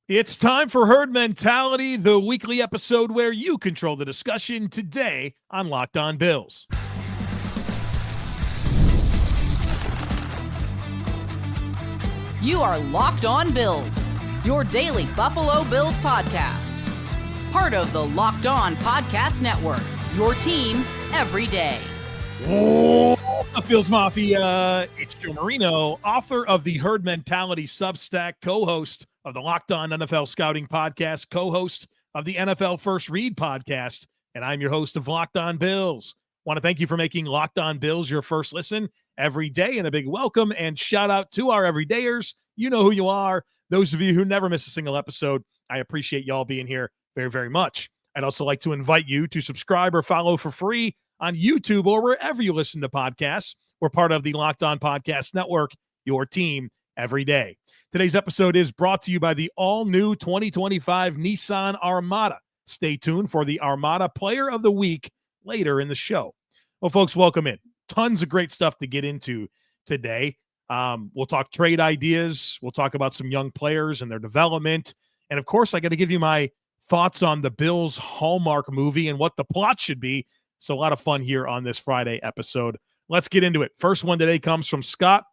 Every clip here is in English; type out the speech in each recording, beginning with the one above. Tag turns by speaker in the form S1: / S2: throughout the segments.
S1: It's time for Herd Mentality, the weekly episode where you control the discussion today on Locked On Bills.
S2: You are Locked On Bills, your daily Buffalo Bills podcast. Part of the Locked On Podcast Network, your team every day.
S1: Oh, Bills Mafia. It's Joe Marino, author of the Herd Mentality Substack, co-host of the Locked On NFL Scouting Podcast, co-host of the NFL First Read Podcast, and I'm your host of Locked On Bills. Want to thank you for making Locked On Bills your first listen every day, and a big welcome and shout out to our everydayers. You know who you are. Those of you who never miss a single episode, I appreciate y'all being here very, very much. I'd also like to invite you to subscribe or follow for free on YouTube or wherever you listen to podcasts. We're part of the Locked On Podcast Network, your team every day. Today's episode is brought to you by the all-new 2025 Nissan Armada. Stay tuned for the Armada Player of the Week later in the show. Well, folks, welcome in. Tons of great stuff to get into today. We'll talk trade ideas. We'll talk about some young players and their development. And, of course, I got to give you my thoughts on the Bills' Hallmark movie and what the plot should be. So a lot of fun here on this Friday episode. Let's get into it. First one today comes from Scott,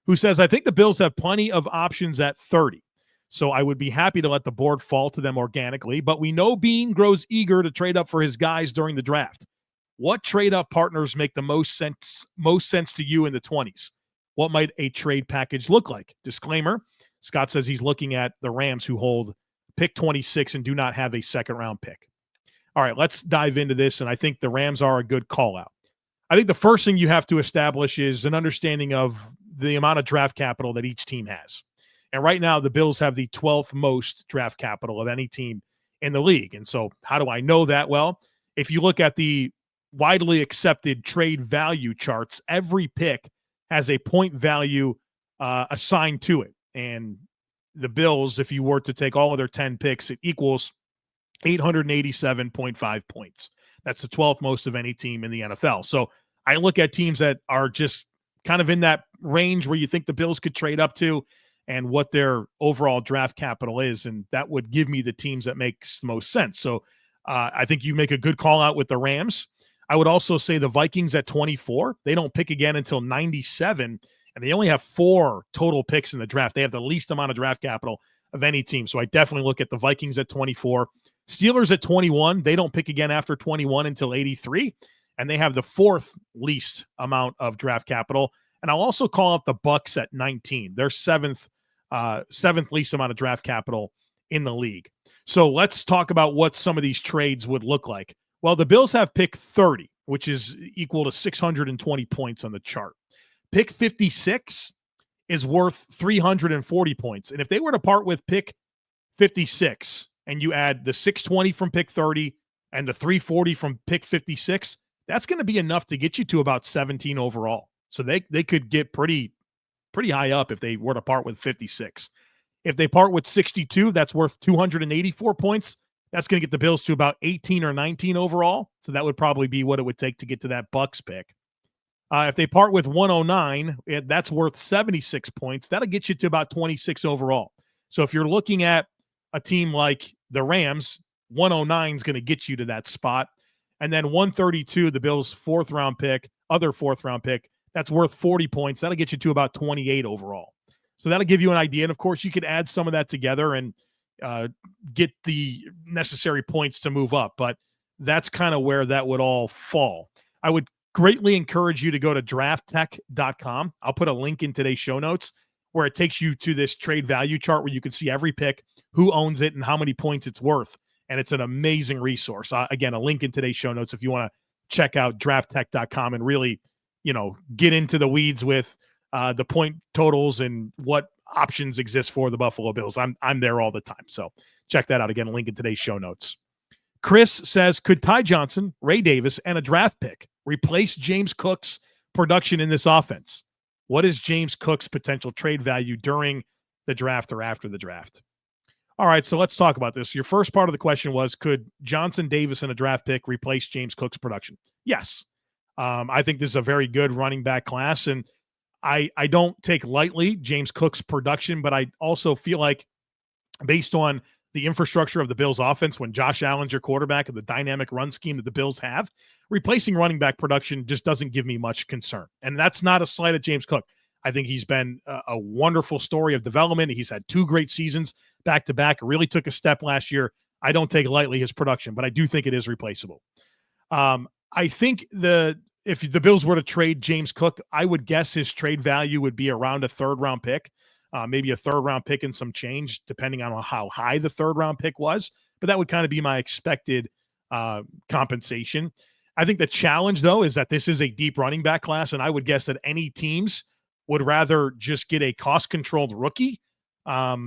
S1: who says, I think the Bills have plenty of options at 30. So I would be happy to let the board fall to them organically, but we know Bean grows eager to trade up for his guys during the draft. What trade-up partners make the most sense to you in the 20s? What might a trade package look like? Disclaimer, Scott says he's looking at the Rams, who hold pick 26 and do not have a second-round pick. All right, let's dive into this, and I think the Rams are a good call-out. I think the first thing you have to establish is an understanding of the amount of draft capital that each team has. And right now, the Bills have the 12th most draft capital of any team in the league. And so how do I know that? Well, if you look at the widely accepted trade value charts, every pick has a point value assigned to it. And the Bills, if you were to take all of their 10 picks, it equals 887.5 points. That's the 12th most of any team in the NFL. So I look at teams that are just kind of in that range where you think the Bills could trade up to and what their overall draft capital is, and that would give me the teams that makes the most sense. So I think you make a good call out with the Rams. I would also say the Vikings at 24. They don't pick again until 97, and they only have 4 total picks in the draft. They have the least amount of draft capital of any team. So I definitely look at the Vikings at 24. Steelers at 21. They don't pick again after 21 until 83, and they have the 4th least amount of draft capital. And I'll also call out the Bucks at 19. They're 7th least amount of draft capital in the league. So let's talk about what some of these trades would look like. Well, the Bills have pick 30, which is equal to 620 points on the chart. Pick 56 is worth 340 points. And if they were to part with pick 56 and you add the 620 from pick 30 and the 340 from pick 56, that's going to be enough to get you to about 17 overall. So they could get pretty high up if they were to part with 56. If they part with 62, that's worth 284 points. That's going to get the Bills to about 18 or 19 overall. So that would probably be what it would take to get to that Bucks pick. If they part with 109, that's worth 76 points. That'll get you to about 26 overall. So if you're looking at a team like the Rams, 109 is going to get you to that spot. And then 132, the Bills' fourth round pick, that's worth 40 points. That'll get you to about 28 overall. So that'll give you an idea. And of course, you could add some of that together and get the necessary points to move up. But that's kind of where that would all fall. I would greatly encourage you to go to drafttech.com. I'll put a link in today's show notes where it takes you to this trade value chart where you can see every pick, who owns it, and how many points it's worth. And it's an amazing resource. Again, a link in today's show notes if you want to check out drafttech.com and really, get into the weeds with the point totals and what options exist for the Buffalo Bills. I'm there all the time. So check that out. Again, a link in today's show notes. Chris says, could Ty Johnson, Ray Davis, and a draft pick replace James Cook's production in this offense? What is James Cook's potential trade value during the draft or after the draft? All right, so let's talk about this. Your first part of the question was, could Johnson, Davis, and a draft pick replace James Cook's production? Yes. I think this is a very good running back class, and I don't take lightly James Cook's production, but I also feel like based on the infrastructure of the Bills offense when Josh Allen's your quarterback and the dynamic run scheme that the Bills have. Replacing running back production just doesn't give me much concern. And that's not a slight at James Cook. I think he's been a wonderful story of development. He's had 2 great seasons back-to-back, really took a step last year. I don't take lightly his production, but I do think it is replaceable. I think if the Bills were to trade James Cook, I would guess his trade value would be around a 3rd-round pick, maybe a 3rd-round pick and some change, depending on how high the 3rd-round pick was. But that would kind of be my expected compensation. I think the challenge, though, is that this is a deep running back class, and I would guess that any teams would rather just get a cost-controlled rookie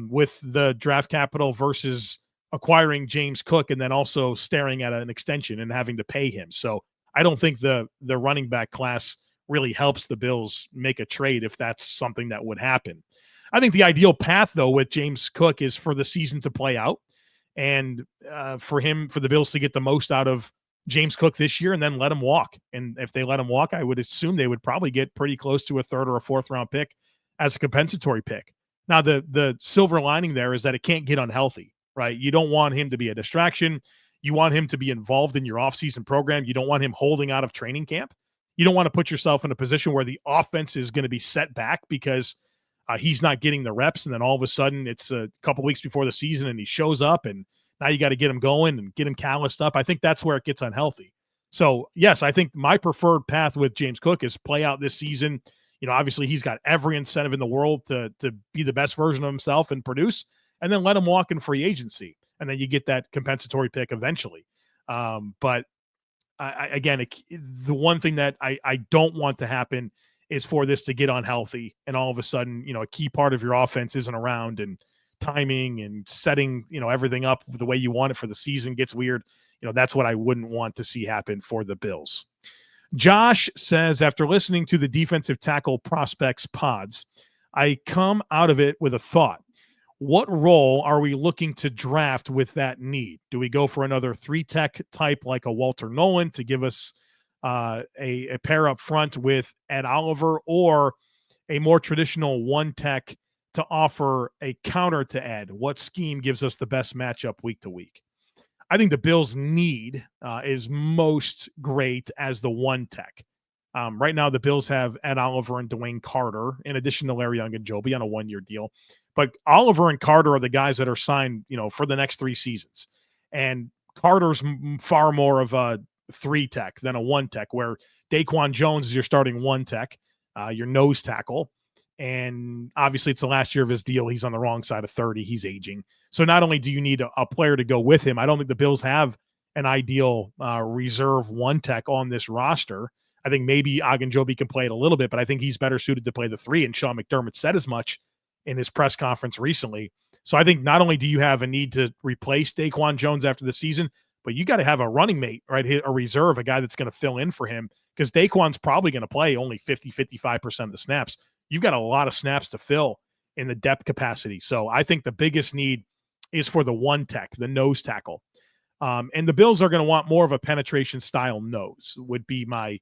S1: with the draft capital versus acquiring James Cook and then also staring at an extension and having to pay him. So I don't think the running back class really helps the Bills make a trade if that's something that would happen. I think the ideal path, though, with James Cook is for the season to play out and for the Bills to get the most out of James Cook this year and then let him walk. And if they let him walk, I would assume they would probably get pretty close to a 3rd or a 4th round pick as a compensatory pick. Now, the silver lining there is that it can't get unhealthy, right? You don't want him to be a distraction. You want him to be involved in your offseason program. You don't want him holding out of training camp. You don't want to put yourself in a position where the offense is going to be set back because he's not getting the reps. And then all of a sudden it's a couple weeks before the season and he shows up and now you got to get him going and get him calloused up. I think that's where it gets unhealthy. So, yes, I think my preferred path with James Cook is play out this season. You know, obviously he's got every incentive in the world to be the best version of himself and produce, and then let him walk in free agency. And then you get that compensatory pick eventually. But the one thing that I don't want to happen is for this to get unhealthy and all of a sudden, you know, a key part of your offense isn't around and timing and setting, you know, everything up the way you want it for the season gets weird. You know, that's what I wouldn't want to see happen for the Bills. Josh says, after listening to the defensive tackle prospects pods, I come out of it with a thought. What role are we looking to draft with that need? Do we go for another 3-tech type like a Walter Nolan to give us a pair up front with Ed Oliver, or a more traditional 1-tech to offer a counter to Ed? What scheme gives us the best matchup week to week? I think the Bills' need is most great as the 1-tech. Right now, the Bills have Ed Oliver and Dwayne Carter, in addition to Larry Young and Joby on a 1-year deal. But Oliver and Carter are the guys that are signed, you know, for the next 3 seasons. And Carter's far more of a 3-tech than a 1-tech, where Daquan Jones is your starting 1-tech, your nose tackle. And obviously it's the last year of his deal. He's on the wrong side of 30. He's aging. So not only do you need a player to go with him, I don't think the Bills have an ideal reserve 1-tech on this roster. I think maybe Ogunjobi can play it a little bit, but I think he's better suited to play the 3. And Sean McDermott said as much in his press conference recently. So I think not only do you have a need to replace Daquan Jones after the season, but you got to have a running mate, right? A reserve, a guy that's going to fill in for him, because Daquan's probably going to play only 55% of the snaps. You've got a lot of snaps to fill in the depth capacity. So I think the biggest need is for the 1-tech, the nose tackle. And the Bills are going to want more of a penetration style nose, would be my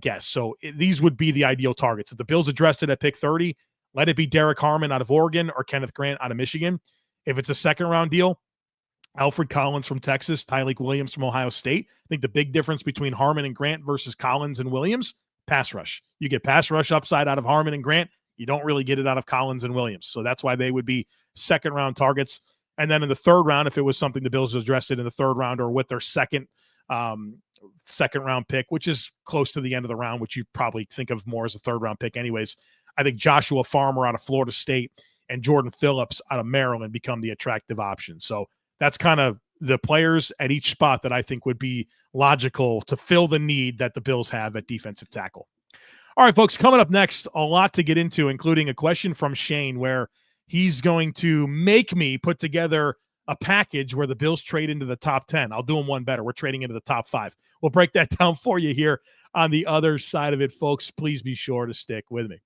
S1: guess. So these would be the ideal targets. If the Bills addressed it at pick 30, let it be Derek Harmon out of Oregon or Kenneth Grant out of Michigan. If it's a 2nd-round deal, Alfred Collins from Texas, Tyleik Williams from Ohio State. I think the big difference between Harmon and Grant versus Collins and Williams, pass rush. You get pass rush upside out of Harmon and Grant. You don't really get it out of Collins and Williams. So that's why they would be 2nd-round targets. And then in the 3rd round, if it was something the Bills addressed it in the 3rd round or with their second-round pick, which is close to the end of the round, which you probably think of more as a 3rd-round pick anyways, I think Joshua Farmer out of Florida State and Jordan Phillips out of Maryland become the attractive option. So that's kind of the players at each spot that I think would be logical to fill the need that the Bills have at defensive tackle. All right, folks, coming up next, a lot to get into, including a question from Shane where he's going to make me put together a package where the Bills trade into the top 10. I'll do them one better. We're trading into the top 5. We'll break that down for you here on the other side of it, folks. Please be sure to stick with me.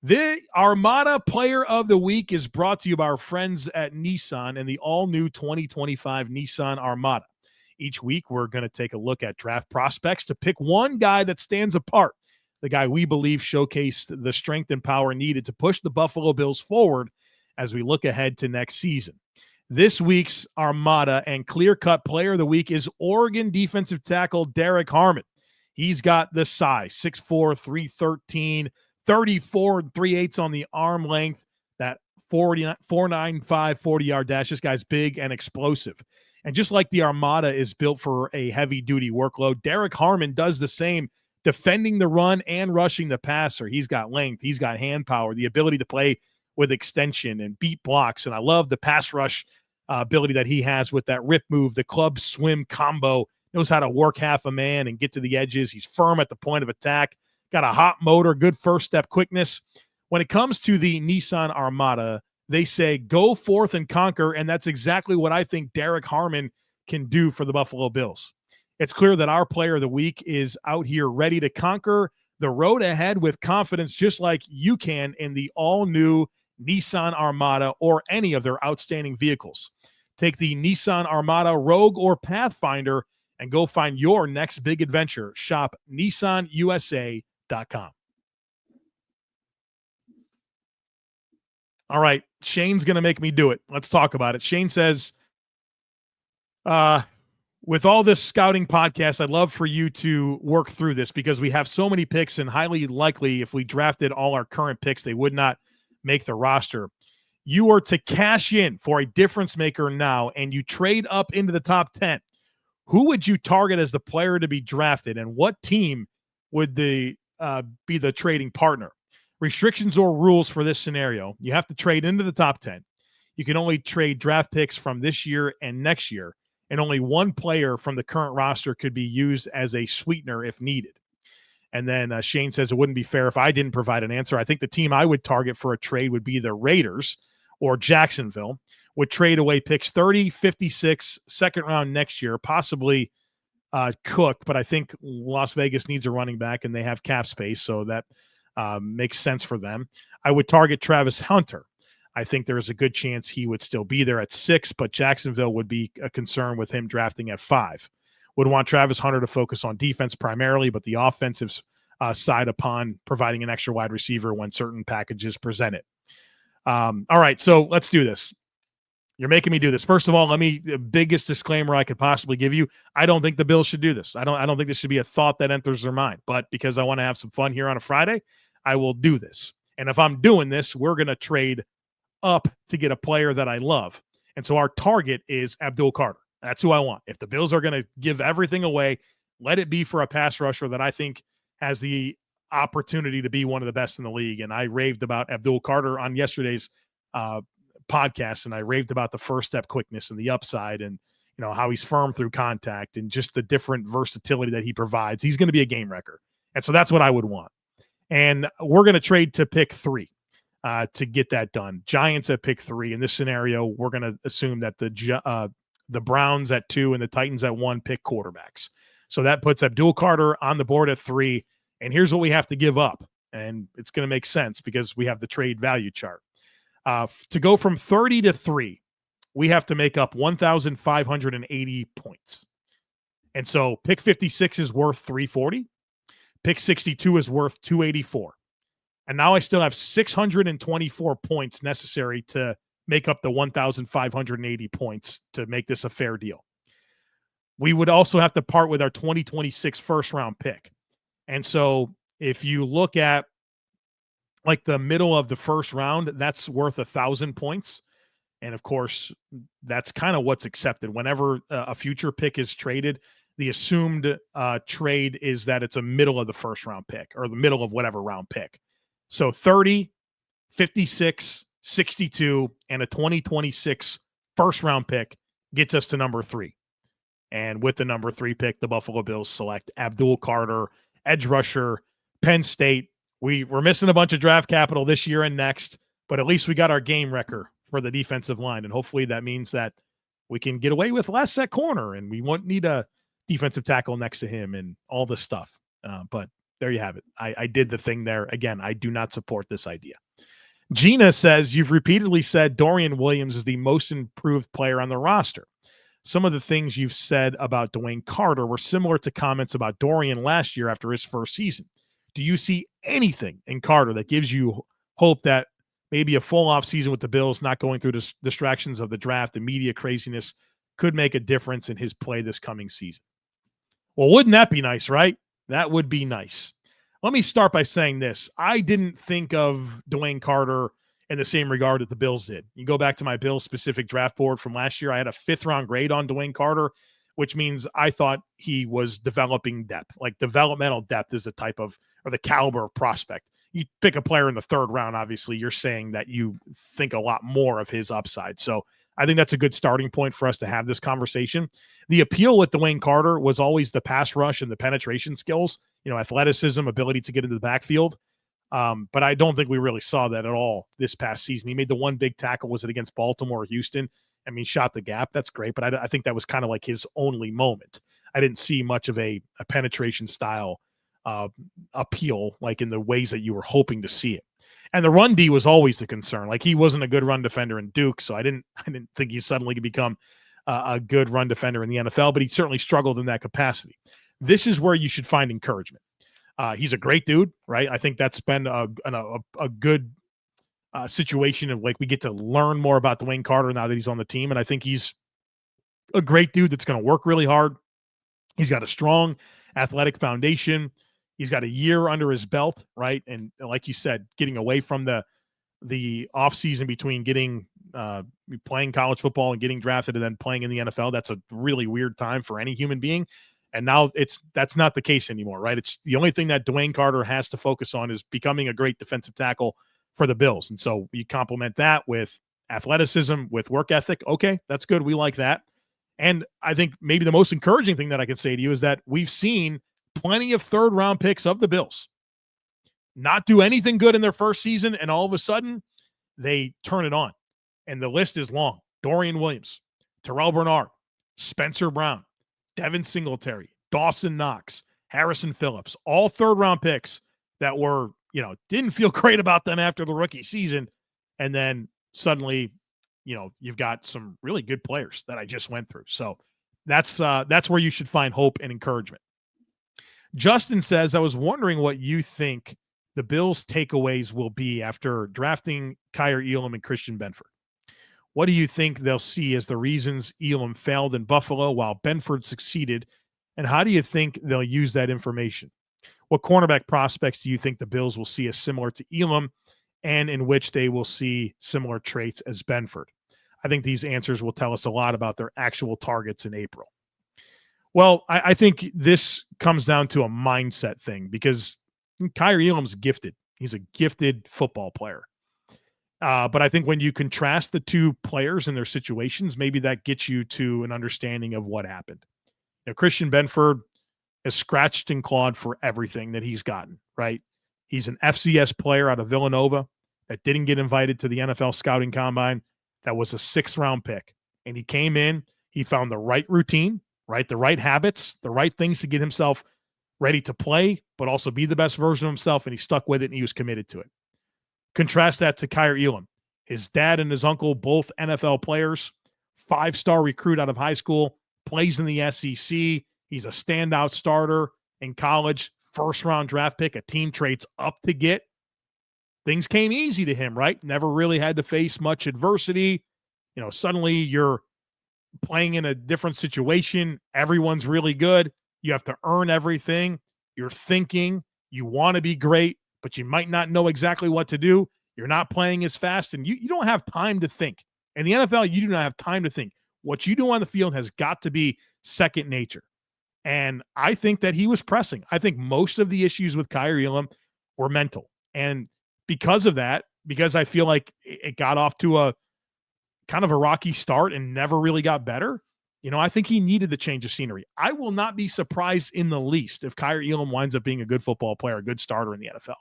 S1: The Armada Player of the Week is brought to you by our friends at Nissan and the all-new 2025 Nissan Armada. Each week, we're going to take a look at draft prospects to pick one guy that stands apart, the guy we believe showcased the strength and power needed to push the Buffalo Bills forward as we look ahead to next season. This week's Armada and clear-cut player of the week is Oregon defensive tackle Derek Harmon. He's got the size, 6'4", 313, 34 3/8 on the arm length, that 4.95 40-yard dash. This guy's big and explosive. And just like the Armada is built for a heavy-duty workload, Derek Harmon does the same, defending the run and rushing the passer. He's got length. He's got hand power, the ability to play with extension and beat blocks. And I love the pass rush ability that he has with that rip move, the club swim combo. Knows how to work half a man and get to the edges. He's firm at the point of attack. Got a hot motor, good first step quickness. When it comes to the Nissan Armada, they say go forth and conquer, and that's exactly what I think Derek Harmon can do for the Buffalo Bills. It's clear that our player of the week is out here ready to conquer the road ahead with confidence, just like you can in the all-new Nissan Armada or any of their outstanding vehicles. Take the Nissan Armada, Rogue, or Pathfinder and go find your next big adventure. Shop nissanusa.com. All right, Shane's going to make me do it. Let's talk about it. Shane says, with all this scouting podcast, I'd love for you to work through this because we have so many picks, and highly likely if we drafted all our current picks, they would not make the roster. You were to cash in for a difference maker now, and you trade up into the top 10. Who would you target as the player to be drafted, and what team would be the trading partner? Restrictions or rules for this scenario: you have to trade into the top 10. You can only trade draft picks from this year and next year, and only one player from the current roster could be used as a sweetener if needed. And then Shane says it wouldn't be fair if I didn't provide an answer. I think the team I would target for a trade would be the Raiders or Jacksonville. Would trade away picks 30, 56, second round next year, possibly Cook, but I think Las Vegas needs a running back and they have cap space, so that makes sense for them. I would target Travis Hunter. I think there is a good chance he would still be there at 6, but Jacksonville would be a concern with him drafting at 5. Would want Travis Hunter to focus on defense primarily, but the offensive side upon providing an extra wide receiver when certain packages present it. All right, so let's do this. You're making me do this. First of all, the biggest disclaimer I could possibly give you: I don't think the Bills should do this. I don't think this should be a thought that enters their mind. But because I want to have some fun here on a Friday, I will do this. And if I'm doing this, we're going to trade up to get a player that I love. And so our target is Abdul Carter. That's who I want. If the Bills are going to give everything away, let it be for a pass rusher that I think has the opportunity to be one of the best in the league. And I raved about Abdul Carter on yesterday's podcast, and I raved about the first step quickness and the upside, and how he's firm through contact and just the different versatility that he provides. He's going to be a game wrecker. And so that's what I would want. And we're going to trade to pick 3 to get that done. Giants at pick 3. In this scenario, we're going to assume that the Browns at 2 and the Titans at 1 pick quarterbacks. So that puts Abdul Carter on the board at 3. And here's what we have to give up. And it's going to make sense because we have the trade value chart. To go from 30 to 3, we have to make up 1,580 points. And so pick 56 is worth 340. Pick 62 is worth 284. And now I still have 624 points necessary to make up the 1,580 points to make this a fair deal. We would also have to part with our 2026 first round pick. And so if you look at like the middle of the first round, that's worth 1,000 points. And of course, that's kind of what's accepted. Whenever a future pick is traded, the assumed trade is that it's a middle of the first round pick or the middle of whatever round pick. So 30, 56, 62, and a 2026 first round pick gets us to number 3. And with the number 3 pick, the Buffalo Bills select Abdul Carter, edge rusher, Penn State. We're missing a bunch of draft capital this year and next, but at least we got our game wrecker for the defensive line. And hopefully that means that we can get away with less at corner and we won't need a defensive tackle next to him and all this stuff. But there you have it. I did the thing there. Again, I do not support this idea. Gina says, you've repeatedly said Dorian Williams is the most improved player on the roster. Some of the things you've said about Dwayne Carter were similar to comments about Dorian last year after his first season. Do you see anything in Carter that gives you hope that maybe a full off season with the Bills, not going through the distractions of the draft and media craziness could make a difference in his play this coming season. Well, wouldn't that be nice, right? That would be nice. Let me start by saying this. I didn't think of Dwayne Carter in the same regard that the Bills did. You go back to my Bills specific draft board from last year, I had a 5th round grade on Dwayne Carter, which means I thought he was developing depth. Like developmental depth is the type of, or the caliber of prospect. You pick a player in the 3rd round, obviously you're saying that you think a lot more of his upside. So I think that's a good starting point for us to have this conversation. The appeal with Dwayne Carter was always the pass rush and the penetration skills, athleticism, ability to get into the backfield. But I don't think we really saw that at all this past season. He made the one big tackle. Was it against Baltimore or Houston? I mean, shot the gap. That's great. But I think that was kind of like his only moment. I didn't see much of a penetration style appeal, like in the ways that you were hoping to see it. And the run D was always the concern. Like he wasn't a good run defender in Duke, so I didn't think he suddenly could become a good run defender in the NFL, but he certainly struggled in that capacity. This is where you should find encouragement. He's a great dude, right? I think that's been a good situation of like we get to learn more about Dwayne Carter now that he's on the team, and I think he's a great dude that's going to work really hard. He's got a strong athletic foundation. He's got a year under his belt, right? And like you said, getting away from the offseason between getting playing college football and getting drafted and then playing in the NFL, that's a really weird time for any human being. And now that's not the case anymore, right? It's the only thing that Dwayne Carter has to focus on is becoming a great defensive tackle for the Bills. And so you complement that with athleticism, with work ethic. Okay, that's good. We like that. And I think maybe the most encouraging thing that I can say to you is that we've seen plenty of 3rd round picks of the Bills not do anything good in their first season, and all of a sudden they turn it on. And the list is long. Dorian Williams, Terrell Bernard, Spencer Brown, Devin Singletary, Dawson Knox, Harrison Phillips, all 3rd round picks that were, didn't feel great about them after the rookie season. And then suddenly, you've got some really good players that I just went through. So that's where you should find hope and encouragement. Justin says, I was wondering what you think the Bills' takeaways will be after drafting Kaiir Elam and Christian Benford. What do you think they'll see as the reasons Elam failed in Buffalo while Benford succeeded? And how do you think they'll use that information? What cornerback prospects do you think the Bills will see as similar to Elam and in which they will see similar traits as Benford? I think these answers will tell us a lot about their actual targets in April. Well, I think this comes down to a mindset thing because Kaiir Elam's gifted. He's a gifted football player. But I think when you contrast the two players and their situations, maybe that gets you to an understanding of what happened. Christian Benford has scratched and clawed for everything that he's gotten, right? He's an FCS player out of Villanova that didn't get invited to the NFL scouting combine. That was a 6th round pick. And he came in, he found the right routine, right? The right habits, the right things to get himself ready to play, but also be the best version of himself. And he stuck with it and he was committed to it. Contrast that to Kaiir Elam. His dad and his uncle, both NFL players, 5-star recruit out of high school, plays in the SEC. He's a standout starter in college, 1st round draft pick, a team trades up to get. Things came easy to him, right? Never really had to face much adversity. Suddenly you're playing in a different situation. Everyone's really good. You have to earn everything. You're thinking you want to be great, but you might not know exactly what to do. You're not playing as fast, and you don't have time to think. In the NFL, you do not have time to think. What you do on the field has got to be second nature. And I think that he was pressing. I think most of the issues with Kaiir Elam were mental. And because of that, because I feel like it got off to a kind of a rocky start and never really got better, I think he needed the change of scenery. I will not be surprised in the least if Kaiir Elam winds up being a good football player, a good starter in the NFL.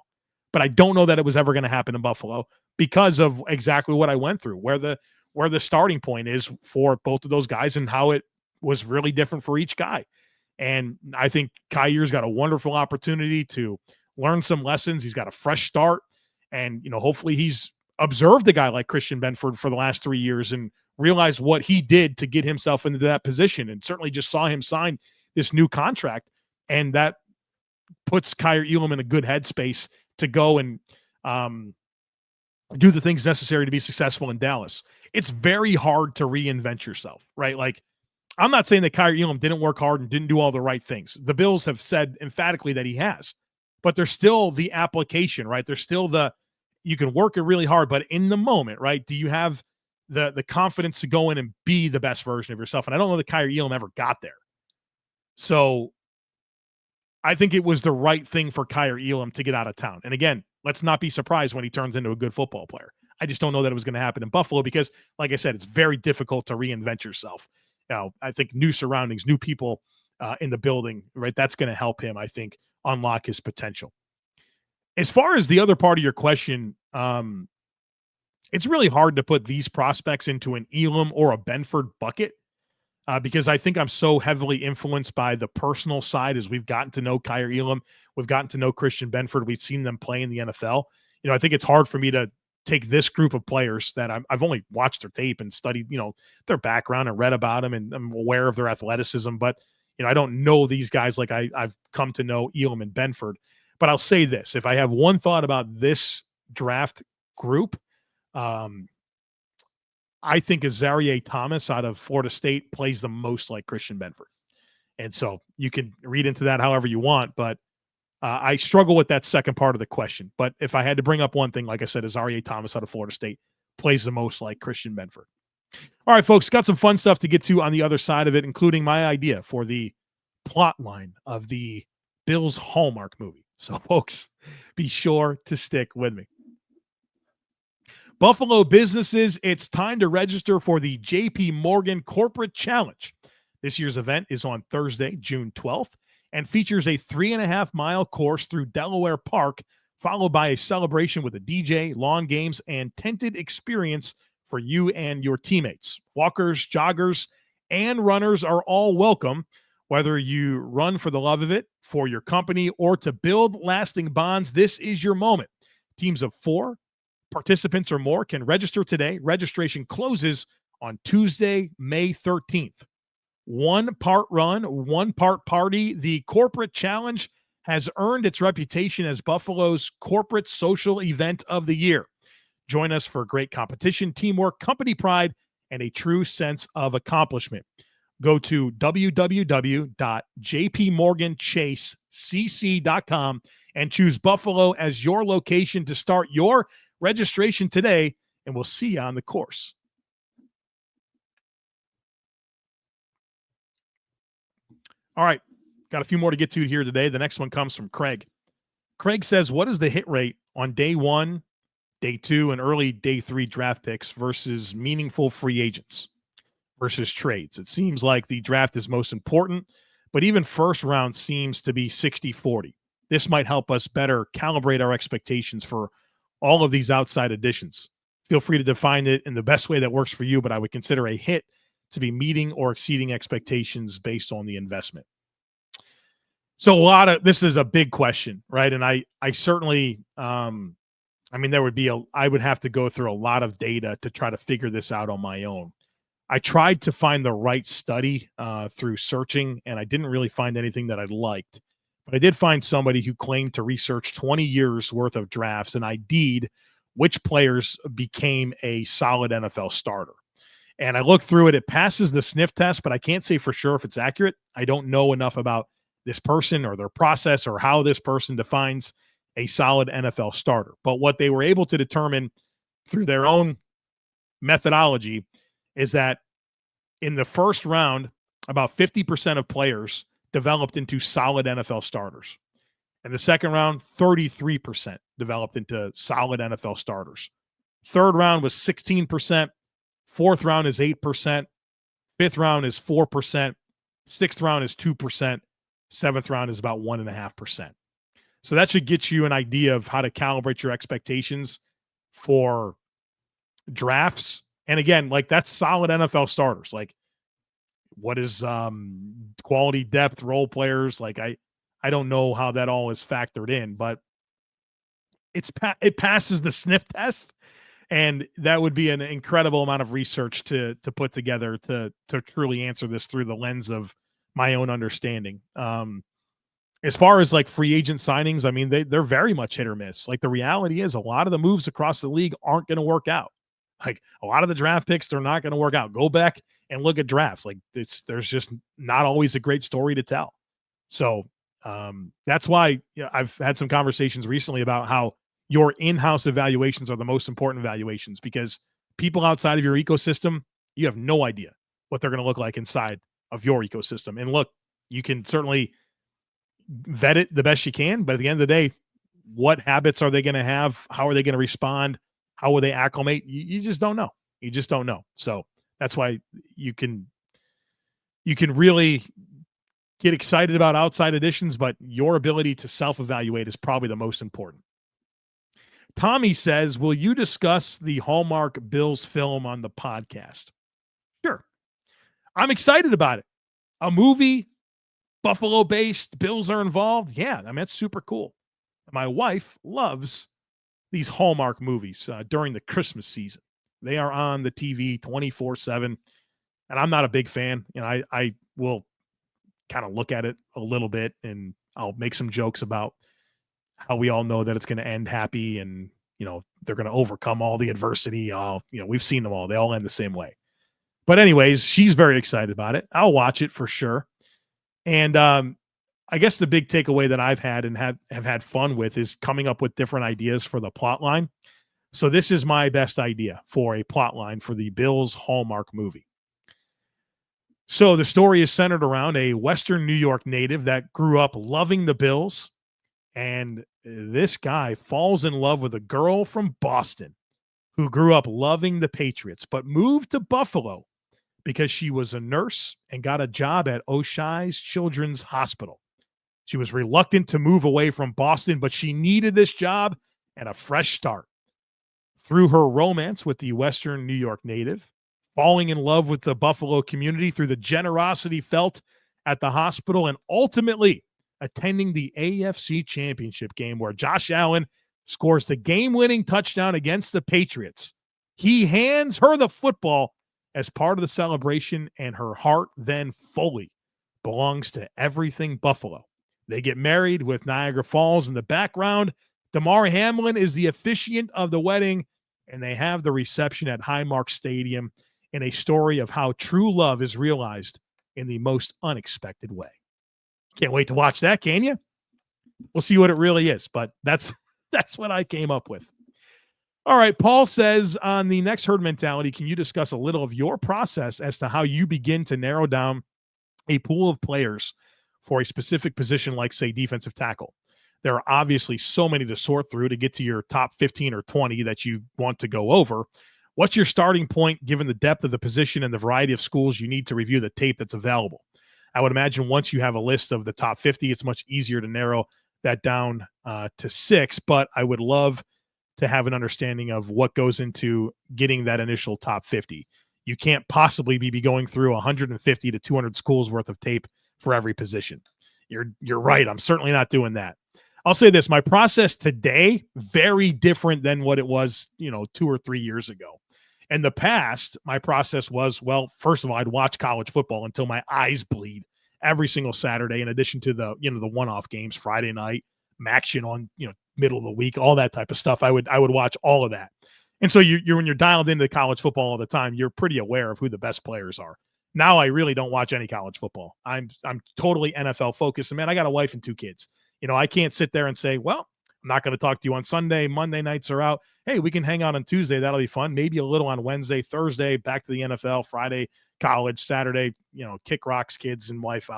S1: But I don't know that it was ever going to happen in Buffalo because of exactly what I went through, where the starting point is for both of those guys and how it was really different for each guy. And I think Kaiir's got a wonderful opportunity to learn some lessons. He's got a fresh start. And, hopefully he's observed a guy like Christian Benford for the last 3 years and realized what he did to get himself into that position, and certainly just saw him sign this new contract. And that puts Kaiir Elam in a good headspace to go and do the things necessary to be successful in Dallas. It's very hard to reinvent yourself, right? Like, I'm not saying that Kaiir Elam didn't work hard and didn't do all the right things. The Bills have said emphatically that he has, but there's still the application, right? There's still you can work it really hard, but in the moment, right? Do you have the confidence to go in and be the best version of yourself? And I don't know that Kaiir Elam ever got there. So I think it was the right thing for Kaiir Elam to get out of town. And again, let's not be surprised when he turns into a good football player. I just don't know that it was going to happen in Buffalo because, like I said, it's very difficult to reinvent yourself. Now, I think new surroundings, new people in the building, right? That's going to help him, I think, unlock his potential. As far as the other part of your question, it's really hard to put these prospects into an Elam or a Benford bucket because I think I'm so heavily influenced by the personal side as we've gotten to know Kaiir Elam. We've gotten to know Christian Benford. We've seen them play in the NFL. I think it's hard for me to take this group of players that I've only watched their tape and studied, their background and read about them, and I'm aware of their athleticism. But, I don't know these guys like I've come to know Elam and Benford. But I'll say this, if I have one thought about this draft group, I think Azareye'h Thomas out of Florida State plays the most like Christian Benford. And so you can read into that however you want, but I struggle with that second part of the question. But if I had to bring up one thing, like I said, Azareye'h Thomas out of Florida State plays the most like Christian Benford. All right, folks, got some fun stuff to get to on the other side of it, including my idea for the plot line of the Bills Hallmark movie. So, folks, be sure to stick with me. Buffalo businesses, it's time to register for the JP Morgan Corporate Challenge. This year's event is on Thursday, June 12th, and features a 3.5-mile course through Delaware Park, followed by a celebration with a DJ, lawn games, and tented experience for you and your teammates. Walkers, joggers, and runners are all welcome, whether you run for the love of it, for your company, or to build lasting bonds. This is your moment. Teams of 4 participants or more can register today. Registration closes on Tuesday, May 13th. 1 part run, 1 part party. The Corporate Challenge has earned its reputation as Buffalo's corporate social event of the year. Join us for great competition, teamwork, company pride, and a true sense of accomplishment. Go to www.jpmorganchasecc.com and choose Buffalo as your location to start your registration today, and we'll see you on the course. All right, got a few more to get to here today. The next one comes from Craig. Craig says, what is the hit rate on day 1, day 2, and early day 3 draft picks versus meaningful free agents versus trades? It seems like the draft is most important, but even first round seems to be 60-40. This might help us better calibrate our expectations for all of these outside additions. Feel free to define it in the best way that works for you, but I would consider a hit to be meeting or exceeding expectations based on the investment. So this is a big question, right? And I certainly, I would have to go through a lot of data to try to figure this out on my own. I tried to find the right study through searching, and I didn't really find anything that I liked. But I did find somebody who claimed to research 20 years worth of drafts and ID'd which players became a solid NFL starter. And I looked through it. It passes the sniff test, but I can't say for sure if it's accurate. I don't know enough about this person or their process or how this person defines a solid NFL starter. But what they were able to determine through their own methodology is that in the first round, about 50% of players developed into solid NFL starters. In the second round, 33% developed into solid NFL starters. Third round was 16%. Fourth round is 8%. Fifth round is 4%. Sixth round is 2%. Seventh round is about 1.5%. So that should get you an idea of how to calibrate your expectations for drafts. And again, like, that's solid NFL starters. Like, what is quality depth, role players? Like, I don't know how that all is factored in, but it passes the sniff test. And that would be an incredible amount of research to put together to truly answer this through the lens of my own understanding. as far as like free agent signings, I mean, they're very much hit or miss. Like the reality is a lot of the moves across the league aren't going to work out. Like a lot of the draft picks, they're not going to work out. Go back and look at drafts. Like there's just not always a great story to tell. So that's why I've had some conversations recently about how your in-house evaluations are the most important evaluations, because people outside of your ecosystem, you have no idea what they're going to look like inside of your ecosystem. And look, you can certainly vet it the best you can, but at the end of the day, what habits are they going to have? How are they going to respond? How will they acclimate? You just don't know. You just don't know. So that's why you can really get excited about outside additions, but your ability to self-evaluate is probably the most important. Tommy says, will you discuss the Hallmark Bills film on the podcast? Sure. I'm excited about it. A movie, Buffalo-based, Bills are involved. Yeah, I mean, that's super cool. My wife loves these Hallmark movies during the Christmas season. They are on the TV 24/7, and I'm not a big fan. You know, I will kind of look at it a little bit, and I'll make some jokes about how we all know that it's going to end happy, and you know they're going to overcome all the adversity. We've seen them all; they all end the same way. But anyways, she's very excited about it. I'll watch it for sure. And I guess the big takeaway that I've had and have had fun with is coming up with different ideas for the plot line. So this is my best idea for a plot line for the Bills Hallmark movie. So the story is centered around a Western New York native that grew up loving the Bills. And this guy falls in love with a girl from Boston who grew up loving the Patriots, but moved to Buffalo because she was a nurse and got a job at Oshai's Children's Hospital. She was reluctant to move away from Boston, but she needed this job and a fresh start. Through her romance with the Western New York native, falling in love with the Buffalo community through the generosity felt at the hospital, and ultimately attending the AFC Championship game where Josh Allen scores the game-winning touchdown against the Patriots. He hands her the football as part of the celebration, and her heart then fully belongs to everything Buffalo. They get married with Niagara Falls in the background. Damar Hamlin is the officiant of the wedding, and they have the reception at Highmark Stadium in a story of how true love is realized in the most unexpected way. Can't wait to watch that, can you? We'll see what it really is, but that's what I came up with. All right, Paul says, on the next herd mentality, can you discuss a little of your process as to how you begin to narrow down a pool of players for a specific position, like, say, defensive tackle? There are obviously so many to sort through to get to your top 15 or 20 that you want to go over. What's your starting point given the depth of the position and the variety of schools you need to review the tape that's available? I would imagine once you have a list of the top 50, it's much easier to narrow that down to 6, but I would love to have an understanding of what goes into getting that initial top 50. You can't possibly be going through 150 to 200 schools worth of tape for every position. You're right. I'm certainly not doing that. I'll say this, my process today, very different than what it was, 2 or 3 years ago. In the past, my process was, well, first of all, I'd watch college football until my eyes bleed every single Saturday, in addition to the one-off games, Friday night, action on, middle of the week, all that type of stuff. I would watch all of that. And so you're when you're dialed into college football all the time, you're pretty aware of who the best players are. Now I really don't watch any college football. I'm totally NFL focused. And man, I got a wife and 2 kids. I can't sit there and say, well, I'm not going to talk to you on Sunday. Monday nights are out. Hey, we can hang out on Tuesday. That'll be fun. Maybe a little on Wednesday, Thursday, back to the NFL, Friday, college, Saturday, kick rocks, kids and wife.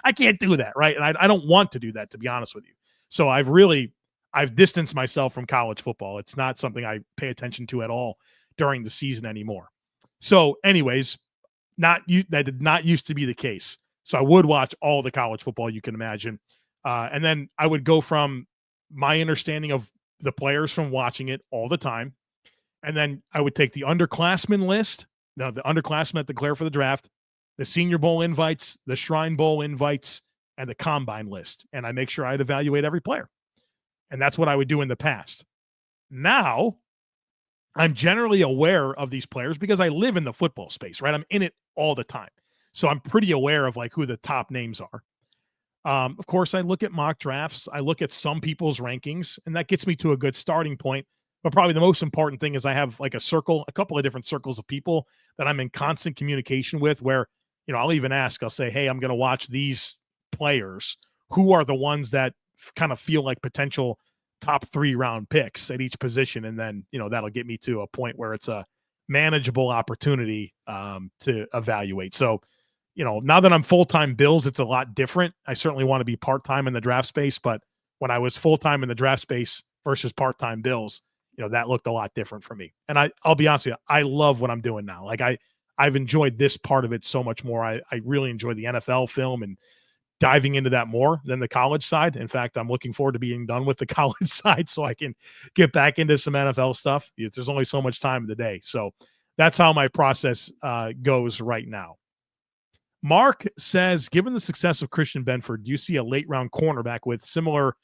S1: I can't do that. Right. And I don't want to do that, to be honest with you. So I've distanced myself from college football. It's not something I pay attention to at all during the season anymore. So anyways, that did not used to be the case. So I would watch all the college football you can imagine. And then I would go from my understanding of the players from watching it all the time. And then I would take the underclassmen list, the underclassmen that declare for the draft, the Senior Bowl invites, the Shrine Bowl invites, and the Combine list. And I make sure I'd evaluate every player. And that's what I would do in the past. Now, I'm generally aware of these players because I live in the football space, right? I'm in it all the time. So I'm pretty aware of who the top names are. Of course, I look at mock drafts. I look at some people's rankings, and that gets me to a good starting point. But probably the most important thing is I have like a couple of different circles of people that I'm in constant communication with where, I'll even ask, I'll say, hey, I'm going to watch these players. Who are the ones that kind of feel like potential top 3 round picks at each position? And then, that'll get me to a point where it's a manageable opportunity to evaluate. So, now that I'm full-time Bills, it's a lot different. I certainly want to be part-time in the draft space, but when I was full-time in the draft space versus part-time Bills, that looked a lot different for me. And I'll be honest with you, I love what I'm doing now. Like I've enjoyed this part of it so much more. I really enjoy the NFL film and diving into that more than the college side. In fact, I'm looking forward to being done with the college side so I can get back into some NFL stuff. There's only so much time in the day. So that's how my process goes right now. Mark says, given the success of Christian Benford, do you see a late round cornerback with similar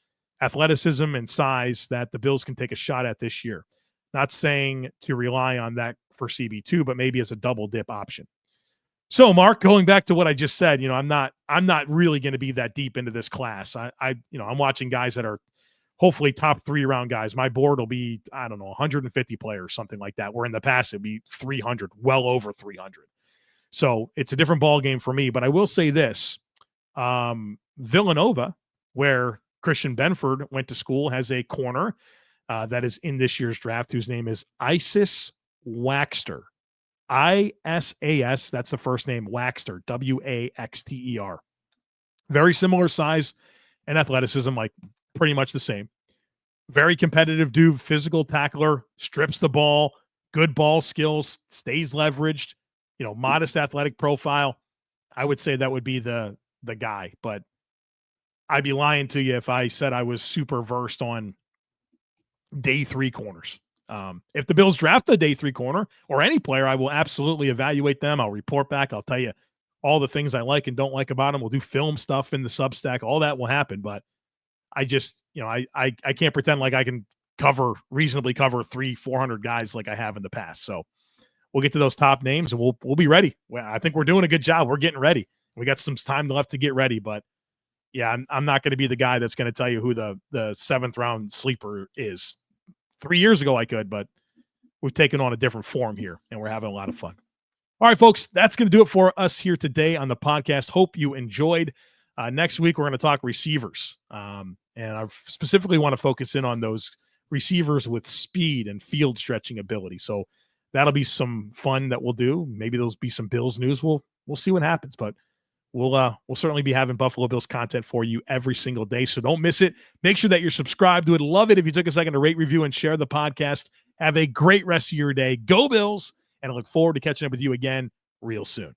S1: athleticism and size that the Bills can take a shot at this year? Not saying to rely on that for CB2, but maybe as a double dip option. So, Mark, going back to what I just said, I'm not really going to be that deep into this class. I'm watching guys that are hopefully top 3 round guys. My board will be, 150 players, something like that. Where in the past it'd be 300, well over 300. So it's a different ball game for me. But I will say this: Villanova, where Christian Benford went to school, has a corner that is in this year's draft whose name is Isis Waxter. ISAS, that's the first name, Waxter, Waxter. Very similar size and athleticism, like pretty much the same. Very competitive dude, physical tackler, strips the ball, good ball skills, stays leveraged, modest athletic profile. I would say that would be the guy, but I'd be lying to you if I said I was super versed on day 3 corners. If the Bills draft a day 3 corner or any player, I will absolutely evaluate them. I'll report back. I'll tell you all the things I like and don't like about them. We'll do film stuff in the Substack. All that will happen. But I just, I can't pretend like I can reasonably cover 300-400 guys like I have in the past. So we'll get to those top names and we'll be ready. I think we're doing a good job. We're getting ready. We got some time left to get ready, but yeah, I'm not going to be the guy that's going to tell you who the 7th round sleeper is. 3 years ago I could, but we've taken on a different form here and we're having a lot of fun. All right, folks, that's going to do it for us here today on the podcast. Hope you enjoyed. Next week, we're going to talk receivers. And I specifically want to focus in on those receivers with speed and field stretching ability. So that'll be some fun that we'll do. Maybe there'll be some Bills news. We'll see what happens, but we'll certainly be having Buffalo Bills content for you every single day. So don't miss it. Make sure that you're subscribed to it. Love it if you took a second to rate, review, and share the podcast. Have a great rest of your day. Go Bills. And I look forward to catching up with you again real soon.